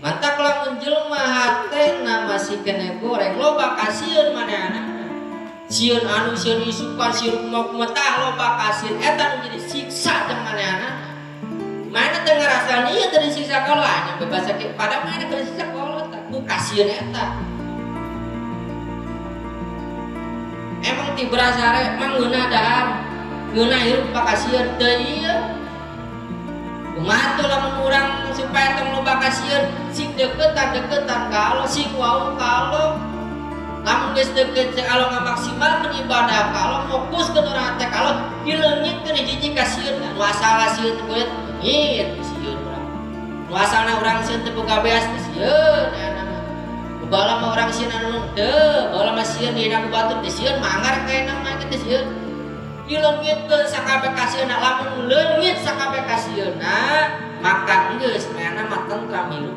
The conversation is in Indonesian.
Mantak lamun jelema hatena masih kena goreng loba kasieun manehna. Sieun anu sieun isupan sieun kumaha tah loba kasieun eta nu jadi siksa jeung manehna. Mana teu ngarasaan ieu teu disiksa kaula nya bebas sakit pada mana teu disiksa kaula tah ku kasieun eta. Emang ti berasare mangeuna dahar ngeuna hirup pakasieun teu ieu. Kumaha tuh lamun urang supaya tong loba kasieun sing deketan kalau sing wau kalau lamun geus deket kalau nggak maksimal ibadah kalau fokus ke urang teh kalau dileungitkeun hiji kasieun nu asal kasieun teh kulit ngit sieun urang nu asalna urang sieun teh boga beas teh sieun enak bala mah urang sieun anu teu bala mah sieun dina ku batur teh sieun mangar kaena mah teh sieun dileungitkeun sakabeh kasieunna lamun leungit sakabeh kasieunna maka geus meana mah tentram hirup